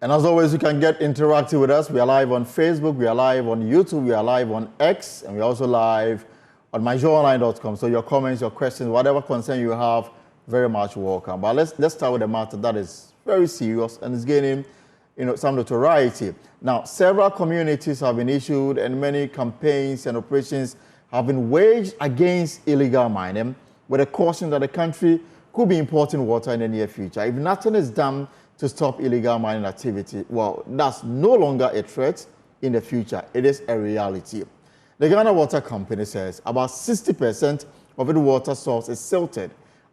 And as always, you can get interactive with us. We are live on Facebook, we are live on YouTube, we are live on X, and we're also live on myjoyonline.com. So your comments, your questions, whatever concern you have, very much welcome. But let's start with a matter that is very serious and is gaining, some notoriety. Now, several communities have been issued and many campaigns and operations have been waged against illegal mining with a caution that the country could be importing water in the near future. If nothing is done to stop illegal mining activity, well, that's no longer a threat in the future. It is a reality. The Ghana Water Company says about 60% of its water source is silted,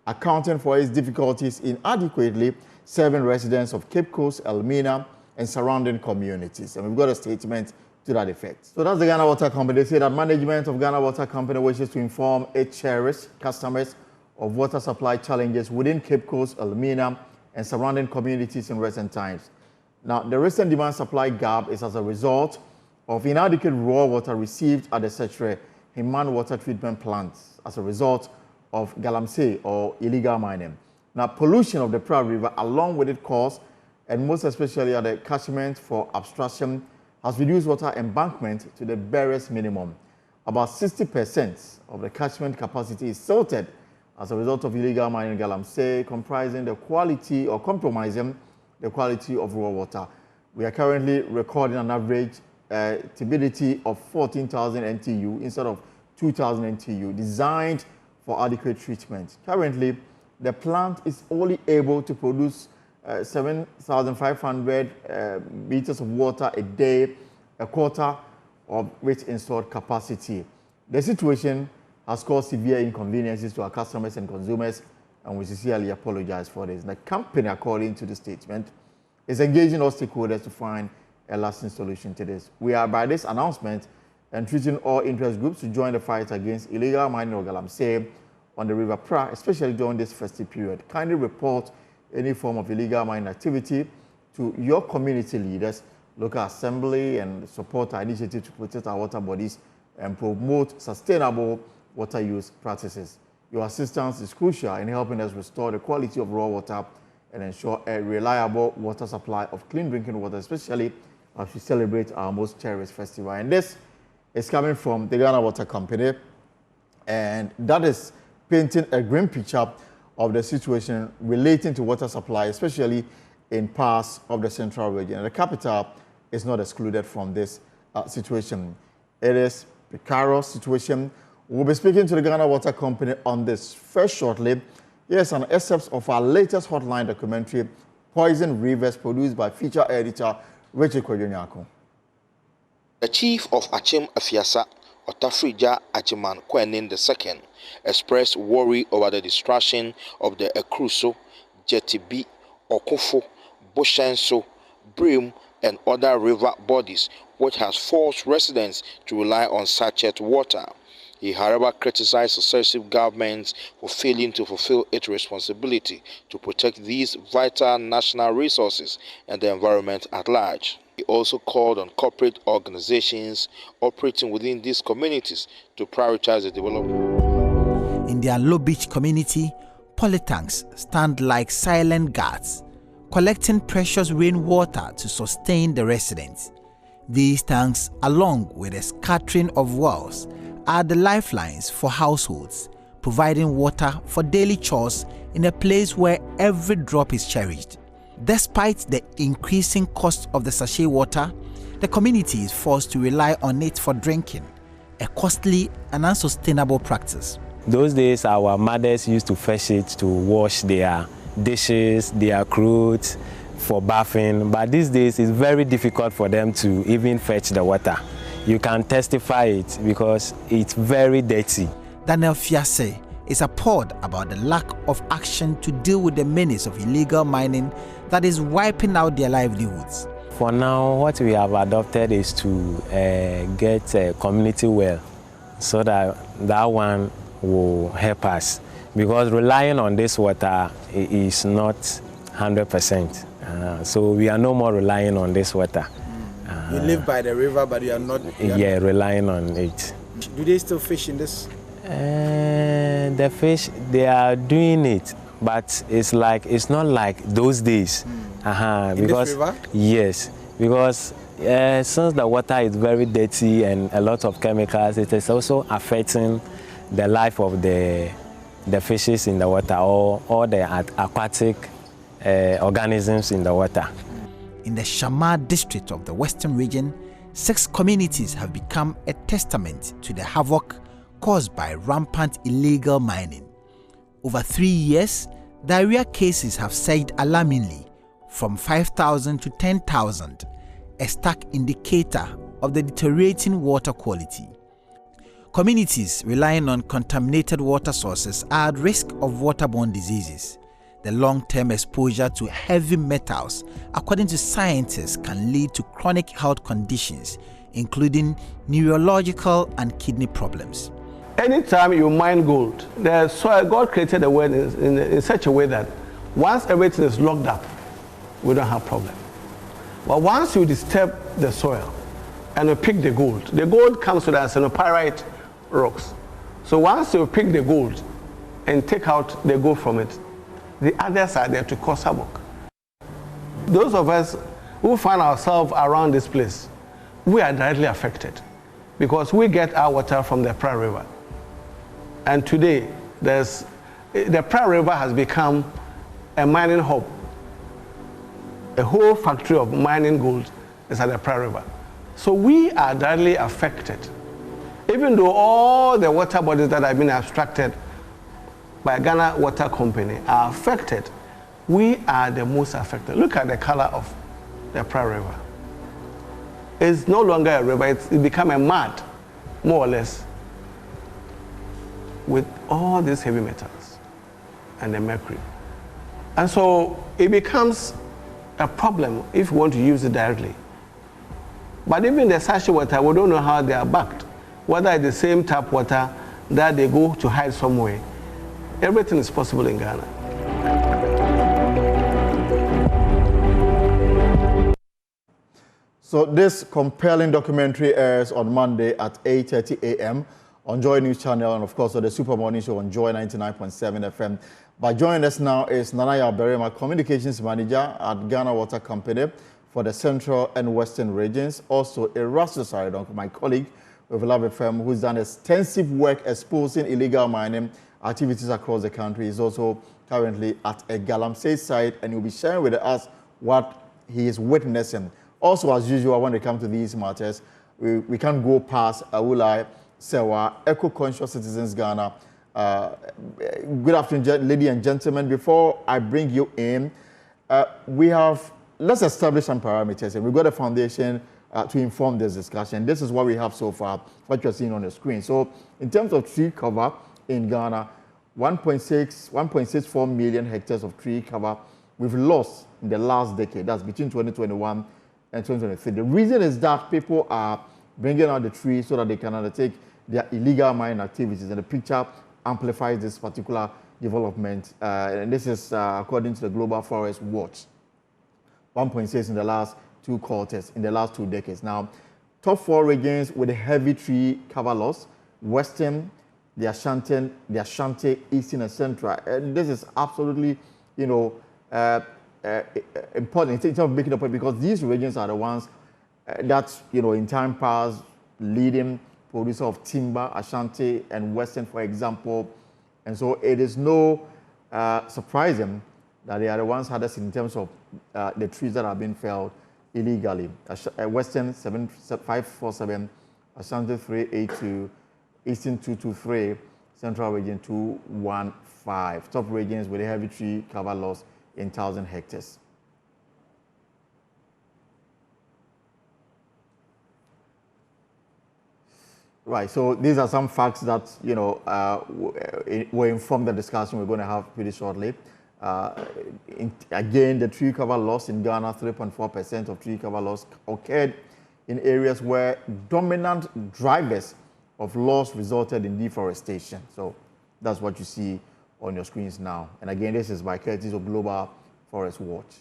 accounting for its difficulties in adequately serving residents of Cape Coast, Elmina, and surrounding communities. And we've got a statement to that effect. So that's the Ghana Water Company. They say that management of Ghana Water Company wishes to inform its cherished customers of water supply challenges within Cape Coast, Elmina, and surrounding communities in recent times. Now, the recent demand-supply gap is as a result of inadequate raw water received at the Setre Himan water treatment plants as a result of galamsey or illegal mining. Now, pollution of the Pra River, along with its cause, and most especially at the catchment for abstraction, has reduced water embankment to the barest minimum. About 60% of the catchment capacity is silted as a result of illegal mining galamsey, comprising the quality or compromising the quality of raw water. We are currently recording an average turbidity of 14,000 NTU instead of 2,000 NTU, designed for adequate treatment. Currently, the plant is only able to produce 7,500 liters of water a day, a quarter of which installed capacity. The situation has caused severe inconveniences to our customers and consumers, and we sincerely apologize for this. The company, according to the statement, is engaging all stakeholders to find a lasting solution to this. We are, by this announcement, entreating all interest groups to join the fight against illegal mining of galamsey on the River Pra, especially during this festive period. Kindly report any form of illegal mining activity to your community leaders, local assembly, and support our initiative to protect our water bodies and promote sustainable water use practices. Your assistance is crucial in helping us restore the quality of raw water and ensure a reliable water supply of clean drinking water, especially as we celebrate our most cherished festival. And this is coming from the Ghana Water Company, and that is painting a grim picture of the situation relating to water supply, especially in parts of the central region. And the capital is not excluded from this situation. It is a precarious situation. We'll be speaking to the Ghana Water Company on this first shortly. Here's an excerpt of our latest hotline documentary, Poison Rivers, produced by feature editor Richard Kwadwonyako. The chief of Achim Afiasa, Otafrija Achiman Kwenin II, expressed worry over the destruction of the Ekruso, Jetibi, Okufo, Boshenso, Brim, and other river bodies, which has forced residents to rely on sachet water. He, however, criticized successive governments for failing to fulfill its responsibility to protect these vital national resources and the environment at large. He also called on corporate organizations operating within these communities to prioritize the development. In their Low Beach community, polytanks stand like silent guards, collecting precious rainwater to sustain the residents. These tanks, along with a scattering of wells, are the lifelines for households, providing water for daily chores in a place where every drop is cherished. Despite the increasing cost of the sachet water, the community is forced to rely on it for drinking, a costly and unsustainable practice. Those days, our mothers used to fetch it to wash their dishes, their clothes, for bathing, but these days it's very difficult for them to even fetch the water. You can testify it because it's very dirty. Daniel Fiase is appalled about the lack of action to deal with the menace of illegal mining that is wiping out their livelihoods. For now, what we have adopted is to get a community well, so that one will help us, because relying on this water is not 100%. So we are no more relying on this water. You live by the river, but you are not... relying on it. Do they still fish in this? The fish, they are doing it, but it's not like those days. In because this river? yes, because since the water is very dirty and a lot of chemicals, it is also affecting the life of the fishes in the water or the aquatic organisms in the water. In the Shamar district of the Western region, 6 communities have become a testament to the havoc caused by rampant illegal mining. Over 3 years, diarrhea cases have surged alarmingly from 5,000 to 10,000, a stark indicator of the deteriorating water quality. Communities relying on contaminated water sources are at risk of waterborne diseases. The long-term exposure to heavy metals, according to scientists, can lead to chronic health conditions, including neurological and kidney problems. Anytime you mine gold, the soil, God created the world in such a way that once everything is locked up, we don't have problem. But once you disturb the soil and you pick the gold comes with arsenopyrite rocks. So once you pick the gold and take out the gold from it, the others are there to cause havoc. Those of us who find ourselves around this place, we are directly affected because we get our water from the Praia River. And today, the Praia River has become a mining hub. A whole factory of mining gold is at the Praia River. So we are directly affected. Even though all the water bodies that have been abstracted by Ghana Water Company are affected, we are the most affected. Look at the color of the Praia River. It's no longer a river, it's become a mud, more or less, with all these heavy metals and the mercury. And so it becomes a problem if we want to use it directly. But even the sachet water, we don't know how they are backed. Whether it's the same tap water that they go to hide somewhere. Everything is possible in Ghana. So this compelling documentary airs on Monday at 8:30 a.m. on Joy News Channel and of course on the Super Morning Show on Joy 99.7 FM. But joining us now is Nanaya Berema, Communications Manager at Ghana Water Company for the Central and Western regions. Also Erastus Saridon, my colleague with Love FM, who's done extensive work exposing illegal mining activities across the country. He's also currently at a Galamsey site and he'll be sharing with us what he is witnessing. Also, as usual, when it comes to these matters, we can't go past Awulai Sewa, Eco-Conscious Citizens Ghana. Good afternoon, ladies and gentlemen. Before I bring you in, let's establish some parameters, and we've got a foundation to inform this discussion. This is what we have so far, what you're seeing on the screen. So, in terms of tree cover in Ghana, 1.64 million hectares of tree cover we've lost in the last decade. That's between 2021 and 2023. The reason is that people are bringing out the trees so that they can undertake their illegal mining activities, and the picture amplifies this particular development. And this is according to the Global Forest Watch. 1.6 in the last 2 quarters, in the last 2 decades. Now, top 4 regions with a heavy tree cover loss: Western, the Ashanti, Eastern, and Central. And this is absolutely, important in terms of making a point, because these regions are the ones that, in time past, leading producer of timber, Ashanti and Western, for example. And so it is no surprising that they are the ones hardest in terms of the trees that are being felled illegally. Western 547, Ashanti 382, Eastern 223, Central region 215. Top regions with a heavy tree cover loss in 1,000 hectares. Right, so these are some facts that, will inform the discussion we're going to have pretty shortly. Again, the tree cover loss in Ghana, 3.4% of tree cover loss occurred in areas where dominant drivers of loss resulted in deforestation. So that's what you see on your screens now. And again, this is by courtesy of Global Forest Watch.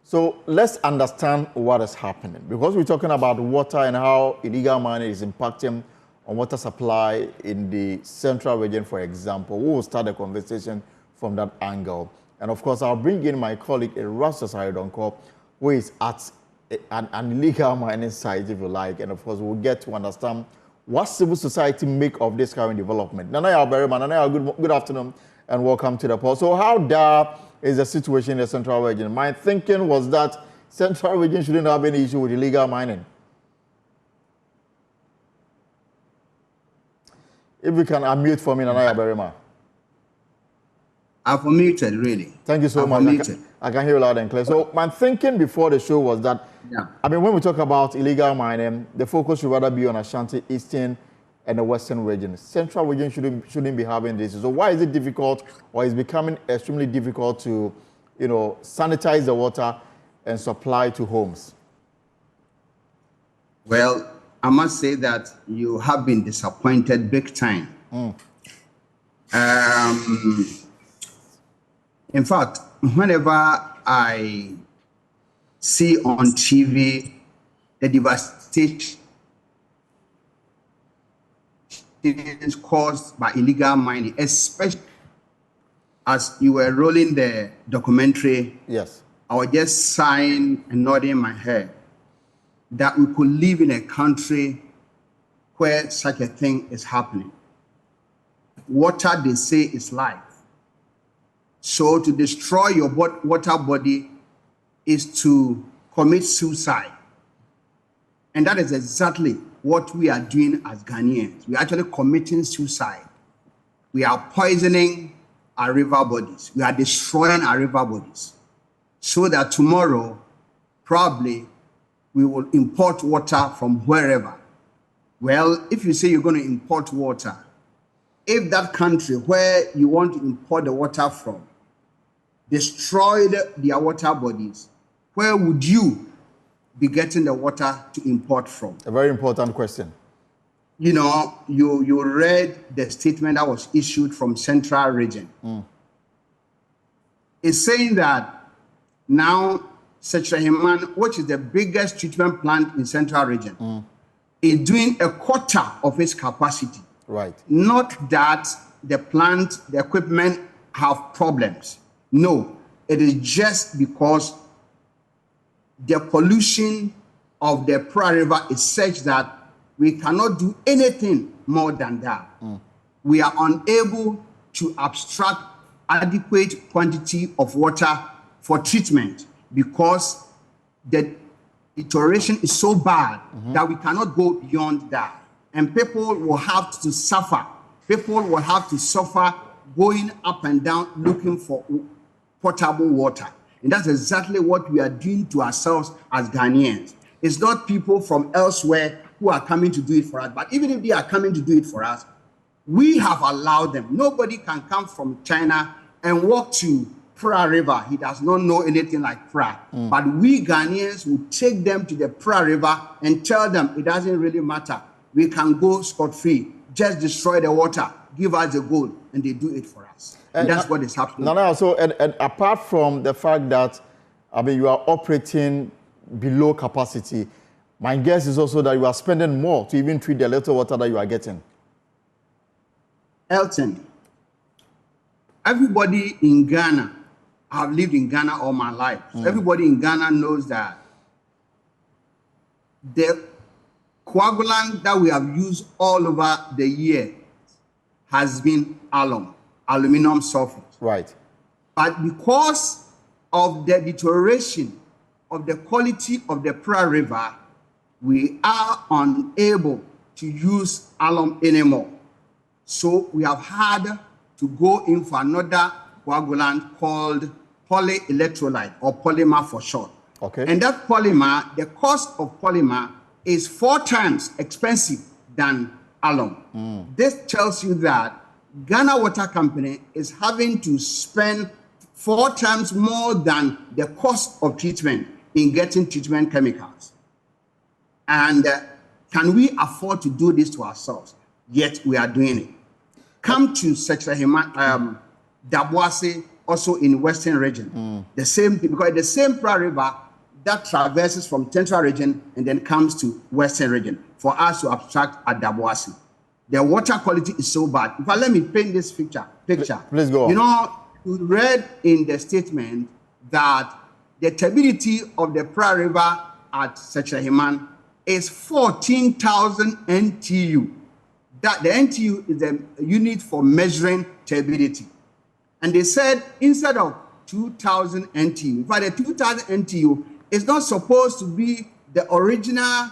So let's understand what is happening, because we're talking about water and how illegal mining is impacting on water supply in the central region, for example. We will start the conversation from that angle. And of course, I'll bring in my colleague, Erastus Ayodonko, who is at an illegal mining site, if you like. And of course, we'll get to understand what civil society make of this current development. Nanaya Berryman, Nanaya, good afternoon and welcome to the poll. So how dire is the situation in the central region? My thinking was that central region shouldn't have any issue with illegal mining. If you can unmute for me, Nanaya Berryman. I've unmuted, really. Thank you so much. I can hear you loud and clear. So my thinking before the show was that, I mean, when we talk about illegal mining, the focus should rather be on Ashanti, Eastern, and the Western region. Central region shouldn't be having this. So why is it difficult, or is becoming extremely difficult to, you know, sanitize the water and supply to homes? Well, I must say that you have been disappointed big time. In fact, whenever I see on TV the devastation caused by illegal mining, especially as you were rolling the documentary, yes, I was just sighing and nodding my head that we could live in a country where such a thing is happening. Water, they say, is life. So to destroy your water body is to commit suicide. And that is exactly what we are doing as Ghanaians. We are actually committing suicide. We are poisoning our river bodies. We are destroying our river bodies. So that tomorrow, probably, we will import water from wherever. Well, if you say you're going to import water, if that country where you want to import the water from destroyed their water bodies, where would you be getting the water to import from? A very important question. You know, you read the statement that was issued from Central Region. It's saying that now Setraheman, which is the biggest treatment plant in Central Region, is doing a quarter of its capacity. Right. Not that the plant, the equipment have problems. No, it is just because the pollution of the Pra River is such that we cannot do anything more than that. We are unable to abstract adequate quantity of water for treatment because the deterioration is so bad that we cannot go beyond that. And people will have to suffer. People will have to suffer going up and down looking for potable water. And that's exactly what we are doing to ourselves as Ghanaians. It's not people from elsewhere who are coming to do it for us. But even if they are coming to do it for us, we have allowed them. Nobody can come from China and walk to Pra River. He does not know anything like Pra. But we Ghanaians will take them to the Pra River and tell them it doesn't really matter. We can go scot-free. Just destroy the water. Give us the gold. And they do it for us. And that's what is happening. And apart from the fact that, I mean, you are operating below capacity, my guess is also that you are spending more to even treat the little water that you are getting. Elton, everybody in Ghana, I've lived in Ghana all my life. So everybody in Ghana knows that the coagulant that we have used all over the year has been alum, aluminum sulfate. Right. But because of the deterioration of the quality of the Pra River, we are unable to use alum anymore. So we have had to go in for another coagulant called polyelectrolyte, or polymer for short. Okay. And that polymer, the cost of polymer is 4 times expensive than alum. This tells you that Ghana Water Company is having to spend 4 times more than the cost of treatment in getting treatment chemicals. And can we afford to do this to ourselves? Yet we are doing it. Come to Setraheman, Daboase, also in Western region. The same thing, because the same Pra River that traverses from Central region and then comes to Western region for us to abstract at Daboase. The water quality is so bad. In fact, let me paint this picture. Please go on. You know, you read in the statement that the turbidity of the Praia River at Secheheman is 14,000 NTU. That the NTU is the unit for measuring turbidity. And they said instead of 2,000 NTU, in fact, the 2,000 NTU is not supposed to be the original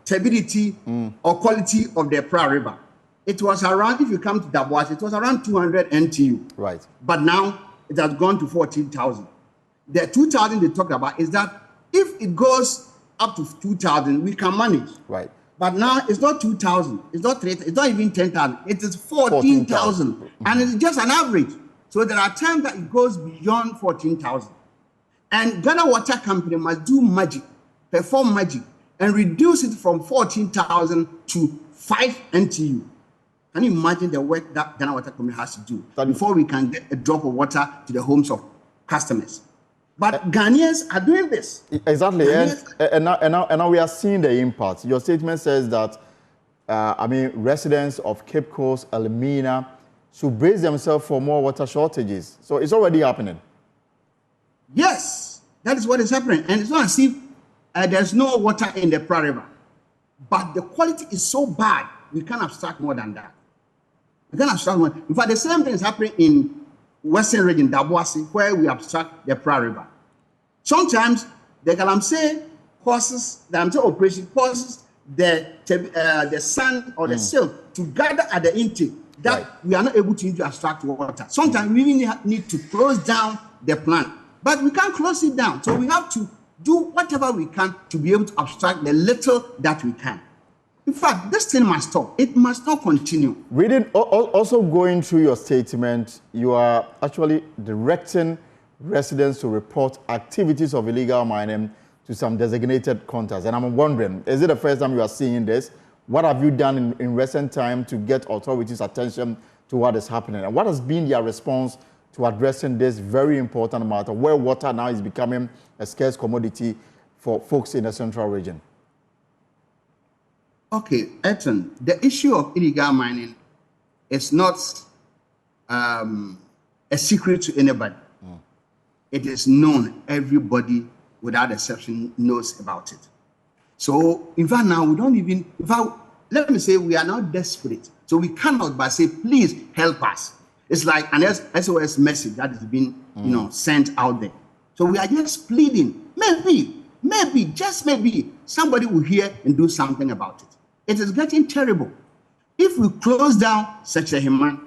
turbidity or quality of the Praia River. It was around, if you come to Dabuas, it was around 200 NTU. Right. But now it has gone to 14,000. The 2,000 they talked about is that if it goes up to 2,000, we can manage. Right. But now it's not 2,000, it's not 3,000, it's not even 10,000. It is 14,000, and it's just an average. So there are times that it goes beyond 14,000. And Ghana Water Company must do magic, perform magic, and reduce it from 14,000 to 5 NTU. Can you imagine the work that Ghana Water Company has to do before we can get a drop of water to the homes of customers? But Ghanaians are doing this. Exactly, and now we are seeing the impact. Your statement says that, residents of Cape Coast, Elmina, should brace themselves for more water shortages. So it's already happening. Yes, that is what is happening. And it's not as if there's no water in the Praia River. But the quality is so bad, we can't abstract more than that. We can't abstract more. In fact, the same thing is happening in Western region, Dabuasi, where we abstract the Praia River. Sometimes the Galamsey causes, the Galamsey operation causes the sand or the silt to gather at the intake that we are not able to abstract water. Sometimes we even need to close down the plant, but we can't close it down. So we have to do whatever we can to be able to abstract the little that we can. In fact, this thing must stop. It must not continue. Reading, also going through your statement, you are actually directing residents to report activities of illegal mining to some designated contacts. And I'm wondering, is it the first time you are seeing this? What have you done in recent time to get authorities' attention to what is happening? And what has been their response to addressing this very important matter, where water now is becoming a scarce commodity for folks in the central region? Okay, Eton, the issue of illegal mining is not a secret to anybody. It is known. Everybody, without exception, knows about it. So, in fact, now we don't even, in fact, let me say we are now desperate. So we cannot but say, please help us. It's like an SOS message that is being, sent out there. So we are just pleading. Maybe, just maybe, somebody will hear and do something about it. It is getting terrible. If we close down Secheheman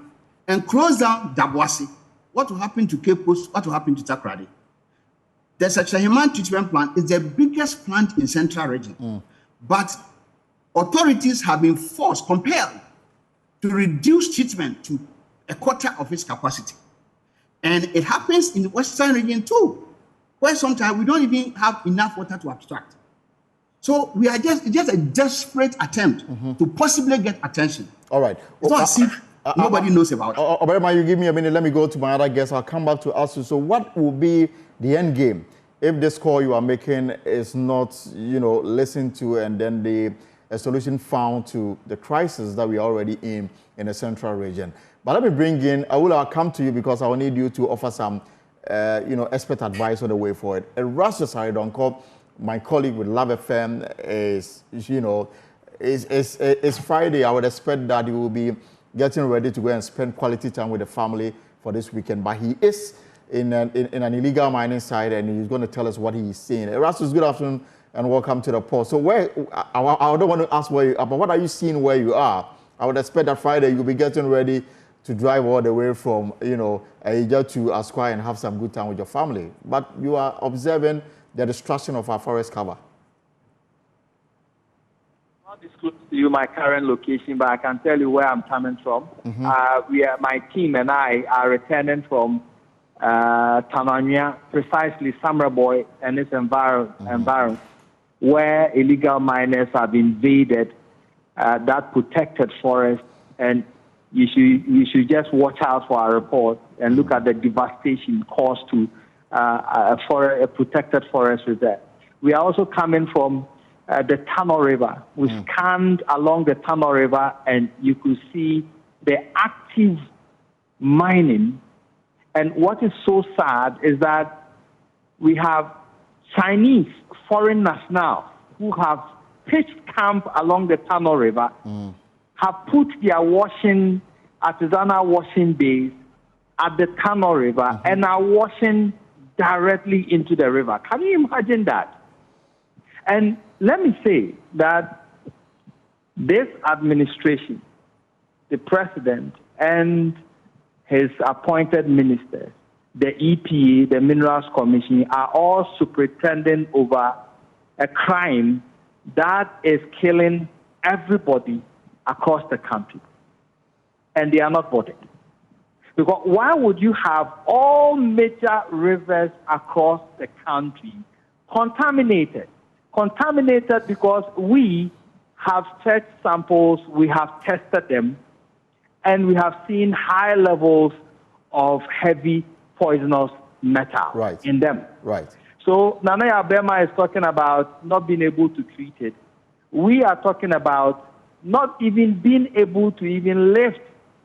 and close down Dabuasi, what will happen to Cape Coast? What will happen to Takoradi? The Secheheman treatment plant is the biggest plant in Central Region. But authorities have been compelled to reduce treatment to a quarter of its capacity. And it happens in the Western Region too, where sometimes we don't even have enough water to abstract. So we are just a desperate attempt to possibly get attention. All right. It's not as if nobody knows about it. Oberema, you give me a minute. Let me go to my other guest. I'll come back to ask you. So what will be the end game if this call you are making is not, listened to, and then a solution found to the crisis that we are already in the central region? But let me bring in, I'll come to you because I will need you to offer some, expert advice on the way forward. Erastus Haridonko, my colleague with Love FM, is Friday. I would expect that he will be getting ready to go and spend quality time with the family for this weekend. But he is in an illegal mining site, and he's going to tell us what he is seeing. Erastus, good afternoon and welcome to the post. So I don't want to ask where you are, but what are you seeing where you are? I would expect that Friday you'll be getting ready to drive all the way from, Aija to Asquai and have some good time with your family. But you are observing the destruction of our forest cover. I'll disclose to you my current location, but I can tell you where I'm coming from. My team and I are returning from Tananya, precisely Samraboy and its environs, where illegal miners have invaded that protected forest, and you should just watch out for our report and look at the devastation caused to a protected forest reserve. We are also coming from the Tano River. We scanned along the Tano River, and you could see the active mining. And what is so sad is that we have Chinese foreign nationals who have pitched camp along the Tano River, have put their artisanal washing bays at the Tano River, and are washing directly into the river. Can you imagine that? And let me say that this administration, the president and his appointed ministers, the EPA, the Minerals Commission, are all superintending over a crime that is killing everybody across the country. And they are not bothered. Because why would you have all major rivers across the country contaminated? Contaminated because we have checked samples, we have tested them, and we have seen high levels of heavy poisonous metal in them. Right. So Nana Yabema is talking about not being able to treat it. We are talking about not even being able to even lift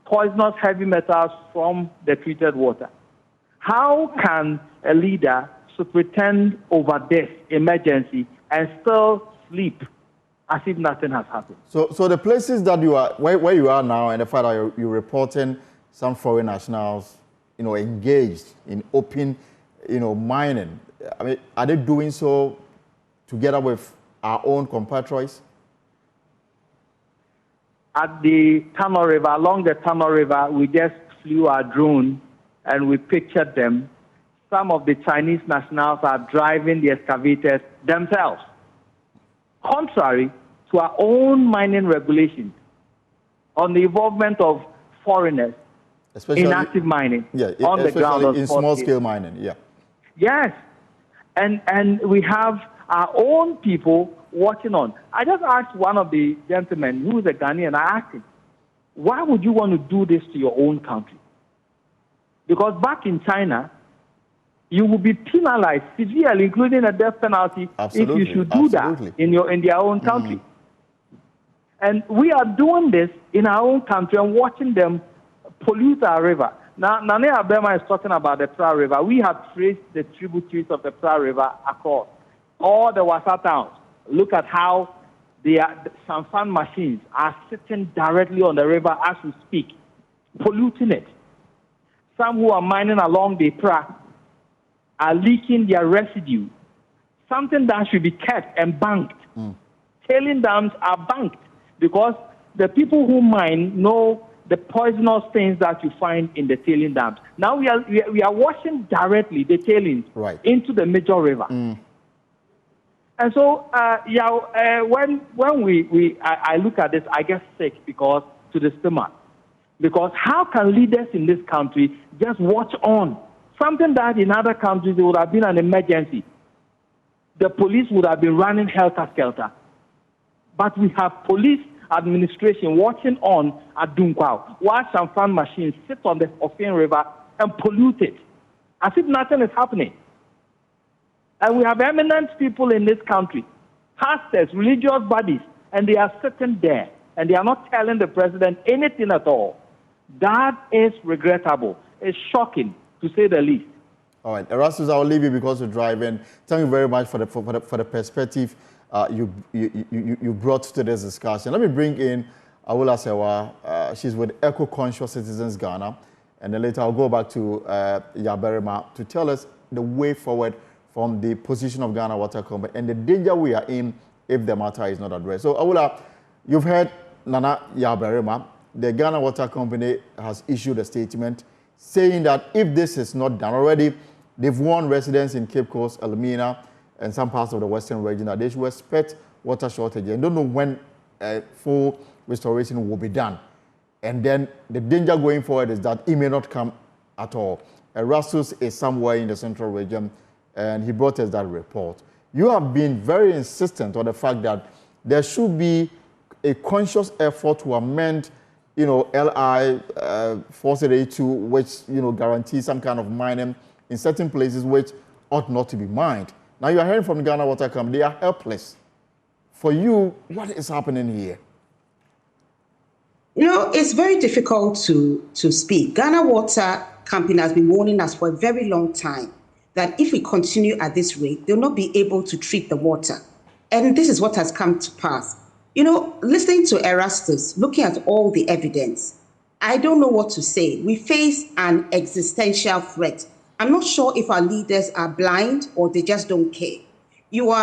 poisonous heavy metals from the treated water. How can a leader superintend over this emergency and still sleep as if nothing has happened? So the places that you are, where you are now, and the fact that you're reporting some foreign nationals, engaged in open, mining. I mean, are they doing so together with our own compatriots? At the Tano River, along the Tano River, we just flew our drone and we pictured them. Some of the Chinese nationals are driving the excavators themselves, contrary to our own mining regulations on the involvement of foreigners especially in active mining on the ground. In small-scale mining, yeah. Yes, and we have our own people watching on. I just asked one of the gentlemen, who is a Ghanaian, I asked him, why would you want to do this to your own country? Because back in China, you will be penalized severely, including a death penalty, if you should do that in their own country. And we are doing this in our own country and watching them pollute our river. Now, Nane Abema is talking about the Pra River. We have traced the tributaries of the Pra River across all the Wasa towns. Look at how the Sanfan machines are sitting directly on the river as we speak, polluting it. Some who are mining along the Pra are leaking their residue, something that should be kept and banked. Tailing dams are banked because the people who mine know the poisonous things that you find in the tailing dams. Now we are washing directly the tailings into the major river. And so, when I look at this, I get sick to the stomach. Because how can leaders in this country just watch on? Something that in other countries it would have been an emergency. The police would have been running helter-skelter. But we have police administration watching on at Dunkwao, while Sanfan machines sit on the Ofin River and pollute it, as if nothing is happening. And we have eminent people in this country, pastors, religious bodies, and they are sitting there, and they are not telling the president anything at all. That is regrettable. It's shocking, to say the least. All right, Erastus, I'll leave you because you're driving. Thank you very much for the perspective you brought to this discussion. Let me bring in Awula Sewa. She's with Eco Conscious Citizens Ghana, and then later I'll go back to Yaberima to tell us the way forward from the position of Ghana Water Company and the danger we are in if the matter is not addressed. So, Awula, you've heard Nana Yaberima. The Ghana Water Company has issued a statement saying that if this is not done already, they've warned residents in Cape Coast, Elmina, and some parts of the western region that they should expect water shortage and don't know when full restoration will be done. And then the danger going forward is that it may not come at all. Erastus is somewhere in the central region, and he brought us that report. You have been very insistent on the fact that there should be a conscious effort to amend, LI 4882, which, guarantees some kind of mining in certain places which ought not to be mined. Now you are hearing from the Ghana Water Company, they are helpless For you, what is happening here? You know, it's very difficult to speak. Ghana Water Company has been warning us for a very long time that if we continue at this rate, they'll not be able to treat the water. And this is what has come to pass. You know, listening to Erastus, looking at all the evidence, I don't know what to say. We face an existential threat. I'm not sure if our leaders are blind or they just don't care. You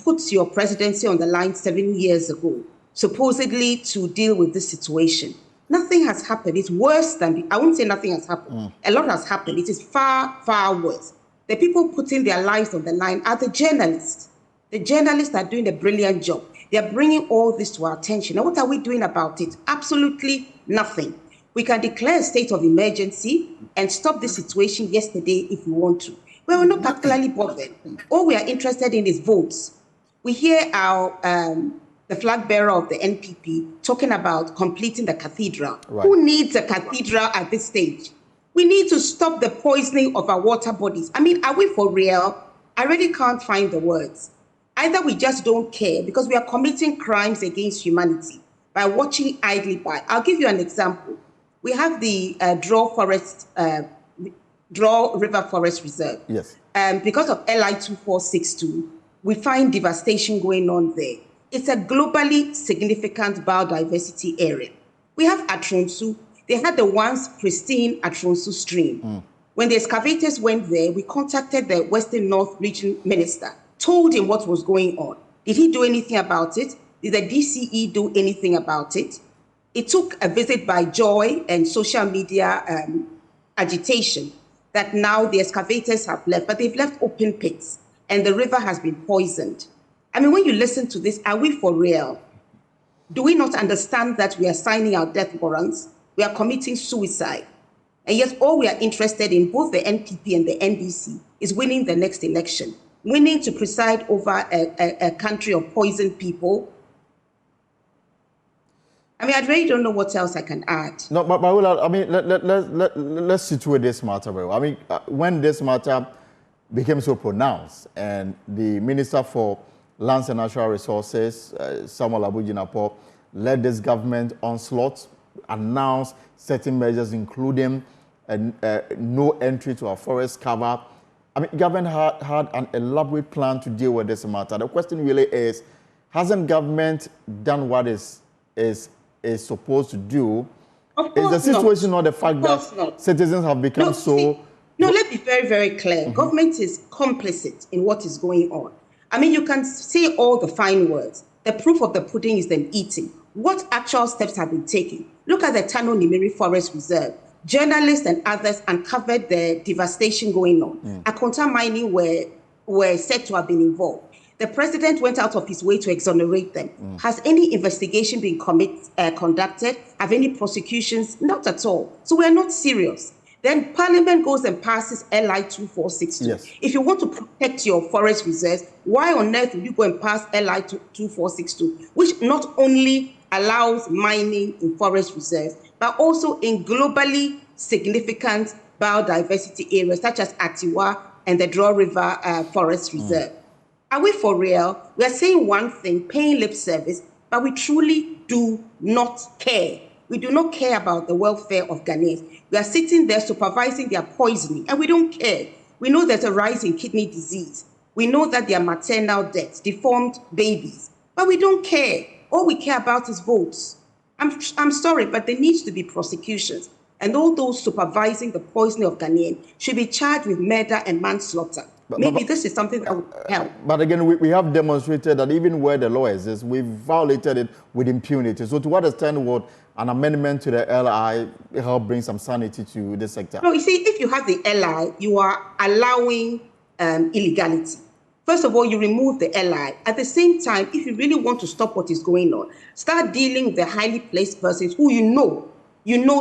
put your presidency on the line 7 years ago, supposedly to deal with this situation. Nothing has happened. It's worse than, I won't say nothing has happened. A lot has happened. It is far, far worse. The people putting their lives on the line are the journalists. The journalists are doing a brilliant job. They are bringing all this to our attention. And what are we doing about it? Absolutely nothing. We can declare a state of emergency and stop this situation yesterday if we want to. Well, we're not particularly bothered. All we are interested in is votes. We hear the flag bearer of the NPP talking about completing the cathedral. Right. Who needs a cathedral at this stage? We need to stop the poisoning of our water bodies. I mean, are we for real? I really can't find the words. Either we just don't care because we are committing crimes against humanity by watching idly by. I'll give you an example. We have the Draw River Forest Reserve. Yes. Because of LI 2462, we find devastation going on there. It's a globally significant biodiversity area. We have Atronsu. They had the once pristine Atronsu stream. When the excavators went there, we contacted the Western North Region Minister, told him what was going on. Did he do anything about it? Did the DCE do anything about it? It took a visit by Joy and social media agitation that now the excavators have left, but they've left open pits and the river has been poisoned. I mean, when you listen to this, are we for real? Do we not understand that we are signing our death warrants? We are committing suicide. And yet all we are interested in, both the NPP and the NDC, is winning the next election, winning to preside over a country of poisoned people. I mean, I really don't know what else I can add. No, but I mean, let's situate this matter very well. I mean, when this matter became so pronounced and the Minister for Lands and Natural Resources, Samuel Abujinapo, led this government onslaught, announced certain measures, including no entry to our forest cover. I mean, government had an elaborate plan to deal with this matter. The question really is, hasn't government done what is supposed to do? Of course is the situation not the fact that citizens have become let's be very, very clear. Government is complicit in what is going on. I mean, you can say all the fine words. The proof of the pudding is them eating. What actual steps have been taken? Look at the Tano Nimiri Forest Reserve. Journalists and others uncovered the devastation going on. Akonta mining were said to have been involved. The president went out of his way to exonerate them. Has any investigation been conducted? Have any prosecutions? Not at all. So we're not serious. Then Parliament goes and passes LI 2462. Yes. If you want to protect your forest reserves, why on earth would you go and pass LI 2462, which not only allows mining in forest reserves, but also in globally significant biodiversity areas such as Atiwa and the Draw River Forest Reserve? Are we for real? We are saying one thing, paying lip service, but we truly do not care. We do not care about the welfare of Ghanaians. We are sitting there supervising their poisoning, and we don't care. We know there's a rise in kidney disease. We know that there are maternal deaths, deformed babies, but we don't care. All we care about is votes. I'm sorry, but there needs to be prosecutions. And all those supervising the poisoning of Ghanaians should be charged with murder and manslaughter. Maybe this is something that would help. But again, we have demonstrated that even where the law exists, we've violated it with impunity. So to what extent would an amendment to the LI help bring some sanity to this sector? No, you see, if you have the LI, you are allowing illegality. First of all, you remove the LI. At the same time, if you really want to stop what is going on, start dealing with the highly placed persons who you know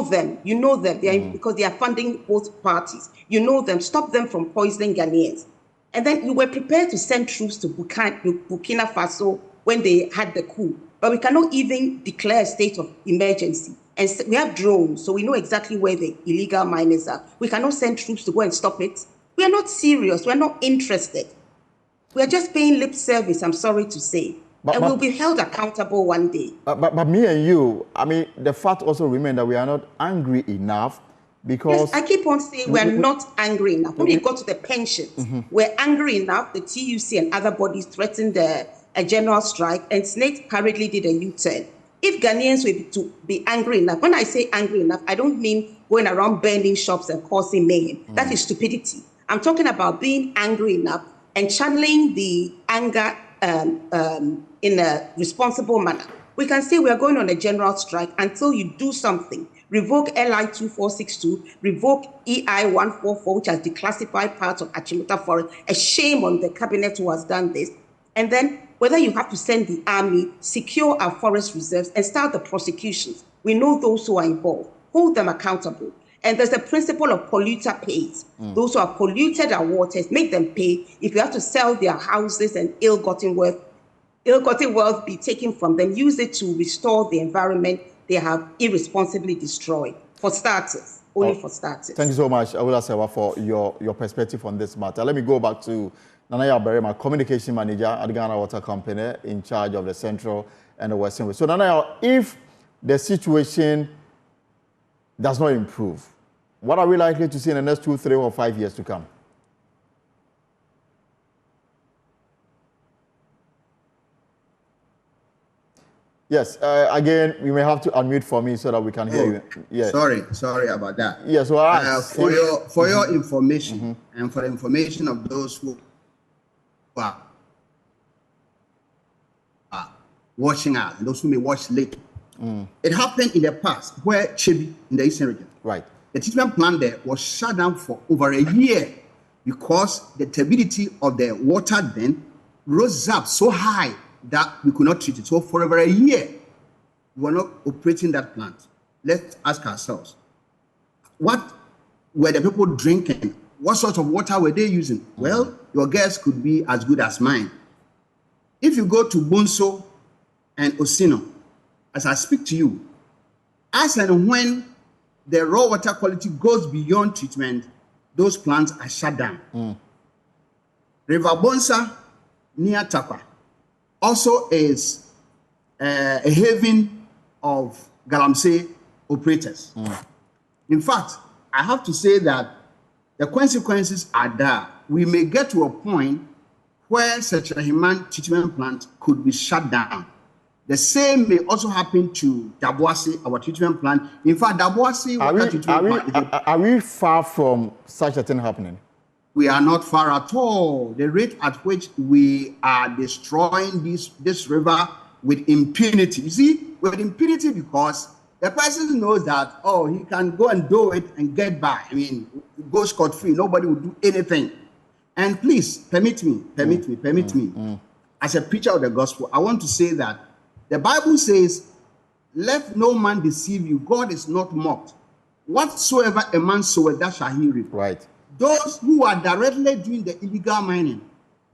them, because they are funding both parties. You know them, stop them from poisoning Ghanaians. And then you were prepared to send troops to Burkina Faso when they had the coup. But we cannot even declare a state of emergency. And we have drones, so we know exactly where the illegal miners are. We cannot send troops to go and stop it. We are not serious. We are not interested. We are just paying lip service, I'm sorry to say. And we'll be held accountable one day. But me and you, I mean, the fact also remains that we are not angry enough because... Yes, I keep on saying we're not angry enough. When we got to the pensions, we're angry enough. The TUC and other bodies threatened a general strike, and Snake hurriedly did a U-turn. If Ghanaians were to be angry enough, when I say angry enough, I don't mean going around burning shops and causing mayhem. That is stupidity. I'm talking about being angry enough and channeling the anger in a responsible manner. We can say we are going on a general strike until you do something. Revoke LI 2462, revoke EI 144, which has declassified parts of Achimota Forest. A shame on the cabinet who has done this. And then whether you have to send the army, secure our forest reserves, and start the prosecutions. We know those who are involved. Hold them accountable. And there's the principle of polluter pays. Those who have polluted our waters, make them pay. If you have to sell their houses and ill-gotten wealth be taken from them, use it to restore the environment they have irresponsibly destroyed. For starters, only for starters. Thank you so much, Awula Sewa, for your perspective on this matter. Let me go back to Nanaya Berima, Communication Manager at the Ghana Water Company, in charge of the Central and the Western West. So Nanaya, if the situation does not improve, what are we likely to see in the next 2, 3, or 5 years to come? Yes, again, you may have to unmute for me so that we can hear you. Yes. Sorry about that. Yes, for your information and for the information of those who are watching us and those who may watch later. It happened in the past where Chebi in the Eastern region. Right. The treatment plant there was shut down for over a year because the turbidity of the water then rose up so high that we could not treat it. So for over a year, we were not operating that plant. Let's ask ourselves, what were the people drinking? What sort of water were they using? Well, your guess could be as good as mine. If you go to Bunso and Osino, as I speak to you, as and when the raw water quality goes beyond treatment, those plants are shut down. River Bonsa near Takwa also is a haven of Galamsey operators. In fact, I have to say that the consequences are there. We may get to a point where such a human treatment plant could be shut down. The same may also happen to Daboase, our treatment plant. In fact, Daboase water treatment plant. Are we far from such a thing happening? We are not far at all. The rate at which we are destroying this river with impunity. You see, with impunity because the person knows that, oh, he can go and do it and get by. I mean, go scot-free. Nobody will do anything. And please, permit me. As a preacher of the gospel, I want to say that the Bible says, let no man deceive you. God is not mocked. Whatsoever a man soweth, that shall he reap. Right. Those who are directly doing the illegal mining,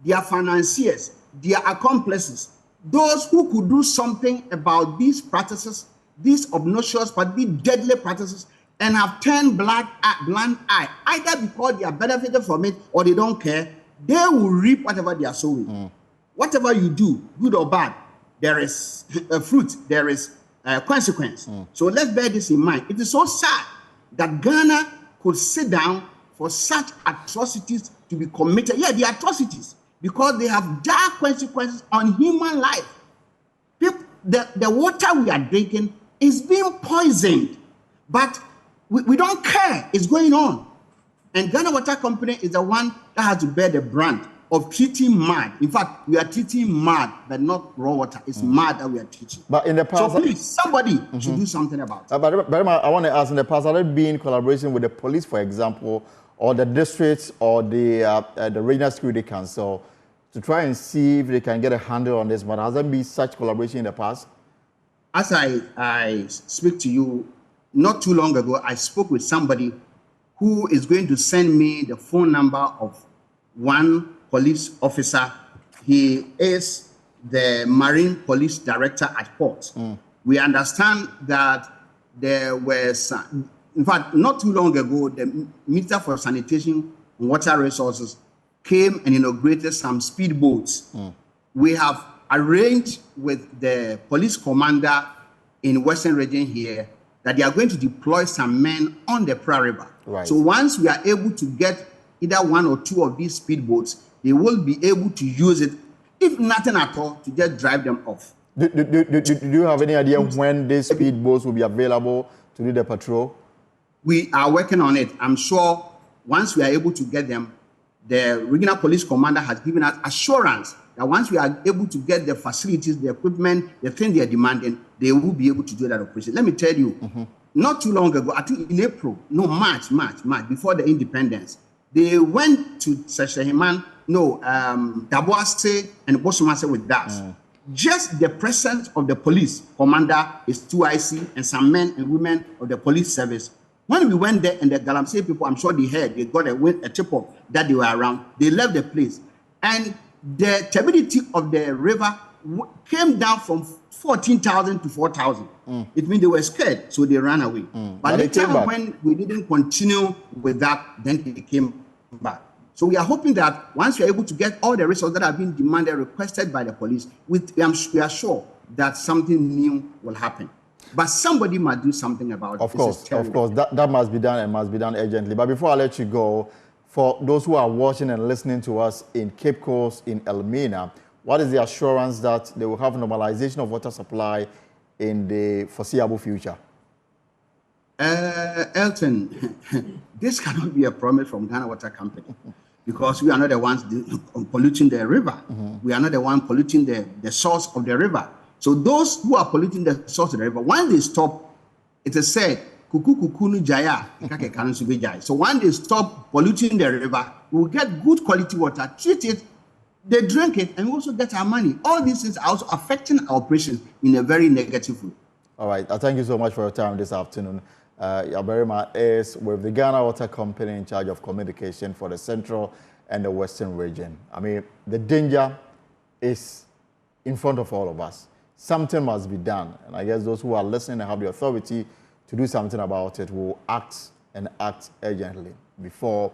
their financiers, their accomplices, those who could do something about these practices, these obnoxious but these deadly practices, and have turned blind eye, either because they are benefited from it or they don't care, they will reap whatever they are sowing. Whatever you do, good or bad, there is a fruit, there is a consequence. So let's bear this in mind. It is so sad that Ghana could sit down for such atrocities to be committed. Yeah, the atrocities, because they have dire consequences on human life. People, the water we are drinking is being poisoned, but we don't care. It's going on. And Ghana Water Company is the one that has to bear the brunt of treating mud. In fact, we are treating mud, but not raw water. It's mud that we are treating. But in the past, so please, somebody should do something about it. But I want to ask, in the past, have there been collaboration with the police, for example, or the districts, or the regional security council, to try and see if they can get a handle on this? But has there been such collaboration in the past? As I speak to you, not too long ago, I spoke with somebody who is going to send me the phone number of one police officer. He is the Marine Police Director at Port. We understand that there were in fact, not too long ago, the Minister for Sanitation and Water Resources came and inaugurated some speedboats. We have arranged with the police commander in Western region here that they are going to deploy some men on the Pra River. Right. So once we are able to get either one or two of these speedboats, they will be able to use it, if nothing at all, to just drive them off. Do you have any idea when these speedboats will be available to do the patrol? We are working on it. I'm sure once we are able to get them, the regional police commander has given us assurance that once we are able to get the facilities, the equipment, the thing they are demanding, they will be able to do that operation. Let me tell you, not too long ago, I think in April, March, before the independence, they went to Seshehiman, Daboase and Bosomase with us. Just the presence of the police commander, his 2IC, and some men and women of the police service. When we went there and the Galamsey people, I'm sure they heard, they got a tip off that they were around. They left the place. And the turbidity of the river came down from 14,000 to 4,000. It means they were scared, so they ran away. But later, when we didn't continue with that, then they came back. So we are hoping that once we are able to get all the resources that have been demanded, requested by the police, we are sure that something new will happen. But somebody must do something about it. Of course. That must be done and must be done urgently. But before I let you go, for those who are watching and listening to us in Cape Coast, in Elmina, what is the assurance that they will have normalization of water supply in the foreseeable future? Elton, this cannot be a promise from Ghana Water Company because we are not the ones polluting the river. We are not the one polluting the source of the river. So those who are polluting the source of the river, when they stop, it is said, kuku jaya, so when they stop polluting the river, we will get good quality water, treat it, they drink it, and we also get our money. All these things are also affecting our operations in a very negative way. All right. Thank you so much for your time this afternoon. Yaberima is with the Ghana Water Company in charge of communication for the Central and the Western region. I mean, the danger is in front of all of us. Something must be done. And I guess those who are listening and have the authority to do something about it will act and act urgently before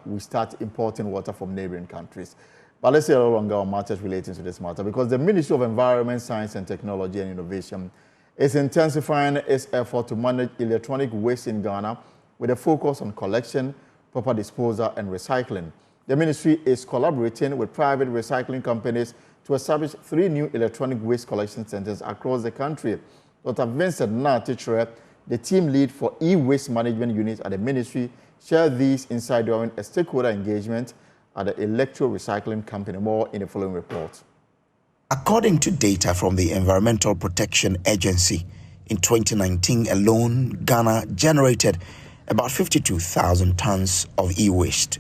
we start importing water from neighboring countries. But let's say a little longer on matters relating to this matter, because the Ministry of Environment, Science and Technology and Innovation is intensifying its effort to manage electronic waste in Ghana with a focus on collection, proper disposal and recycling. The ministry is collaborating with private recycling companies to establish 3 new electronic waste collection centers across the country. Dr. Vincent Natichre, the team lead for e-waste management unit at the ministry, shared these insight during a stakeholder engagement at the Electro Recycling Company. More in the following report. According to data from the Environmental Protection Agency, in 2019 alone, Ghana generated about 52,000 tons of e-waste.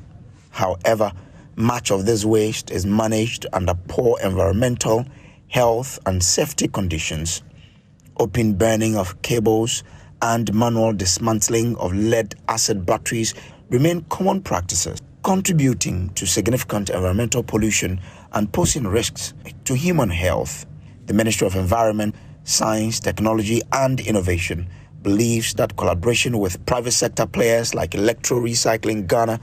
However, much of this waste is managed under poor environmental, health and safety conditions. Open burning of cables and manual dismantling of lead-acid batteries remain common practices, contributing to significant environmental pollution and posing risks to human health. The Ministry of Environment, Science, Technology and Innovation believes that collaboration with private sector players like Electro Recycling Ghana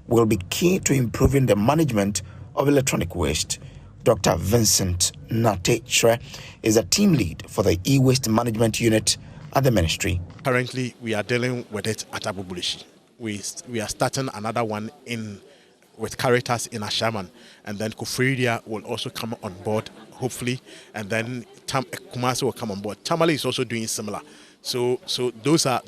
will be key to improving the management of electronic waste. Dr. Vincent Natichre is a team lead for the e-waste management unit at the ministry. Currently, we are dealing with it at Abubulishi. We are starting another one with Caritas in Ashaman, and then Kufridia will also come on board, hopefully, and then Kumasi will come on board. Tamale is also doing similar. So those are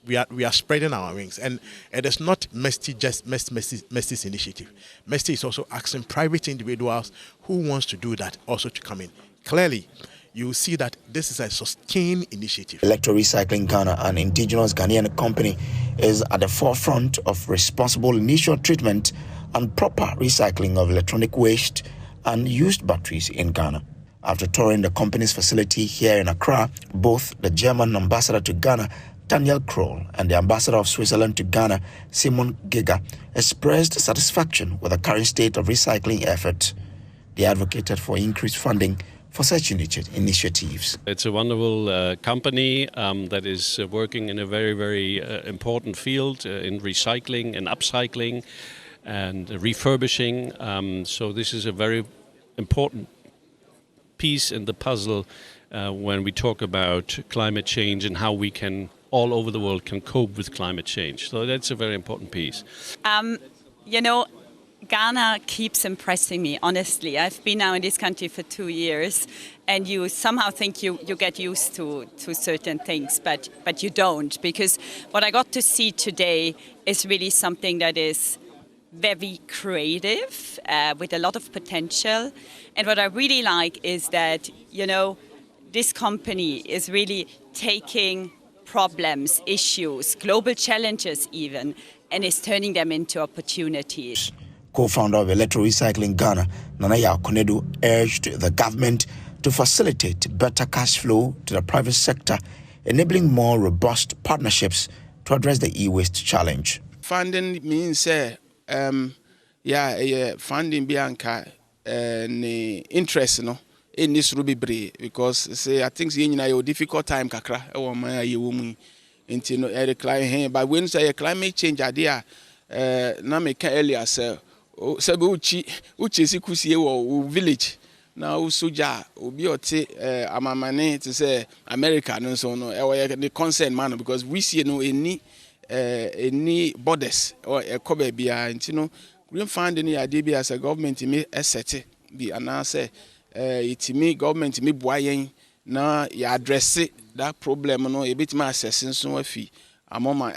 we are spreading our wings, and it is not Mesty's initiative. Mesty is also asking private individuals who wants to do that also to come in. Clearly, you see that this is a sustained initiative. Electro Recycling Ghana, an indigenous Ghanaian company, is at the forefront of responsible initial treatment and proper recycling of electronic waste and used batteries in Ghana. After touring the company's facility here in Accra, both the German ambassador to Ghana, Daniel Kroll, and the ambassador of Switzerland to Ghana, Simon Giga, expressed satisfaction with the current state of recycling effort. They advocated for increased funding for such initiatives. It's a wonderful company that is working in a very, very important field in recycling and upcycling. and refurbishing. So this is a very important piece in the puzzle when we talk about climate change and how we can, all over the world, can cope with climate change. So that's a very important piece. You know, Ghana keeps impressing me, honestly. I've been now in this country for 2 years, and you somehow think you get used to certain things, but you don't, because what I got to see today is really something that is very creative, with a lot of potential. And what I really like is that, you know, this company is really taking problems, issues, global challenges even, and is turning them into opportunities. Co-founder of Electro Recycling Ghana, Nanaya Konedu, urged the government to facilitate better cash flow to the private sector, enabling more robust partnerships to address the e-waste challenge. Funding means, funding bianca ne interest no in this ruby bree, because say I think a difficult time kakra or my woman into no decline, but when say a climate change idea na make earlier sir. Sabi uchi si kusie wo village na usuja obi ote amamane to say America no so no the concern man, because we see no any borders or a cover bia ntino green funding ya dey be as a government me set bi ana say itimi government me boayen na ya address that problem no e bit ma assess so afi among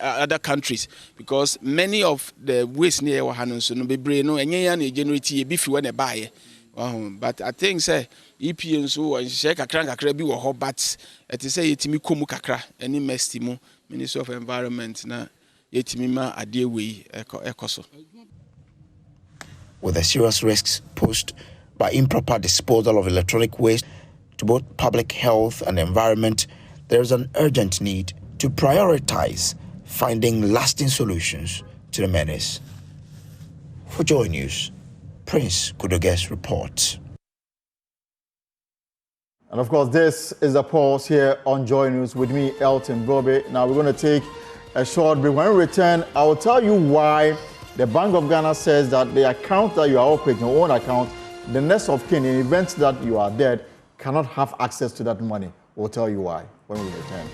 other countries, because many of the waste near Wahanus no be brain no and generate beef when they buy. But I think say EPN so and shake a crank a crabby or hot bats at say it me kumu kakra any mestimo Minister of Environment na yetimima a dear way ecoso. With the serious risks posed by improper disposal of electronic waste to both public health and environment, there is an urgent need to prioritize finding lasting solutions to the menace. For Joy News, Prince Kudoges reports. And of course, this is a pause here on Joy News with me, Elton Brobe. Now we're going to take a short break. When we return, I will tell you why the Bank of Ghana says that the account that you are operating, your own account, the next of kin, in the event that you are dead, cannot have access to that money. We'll tell you why when we return.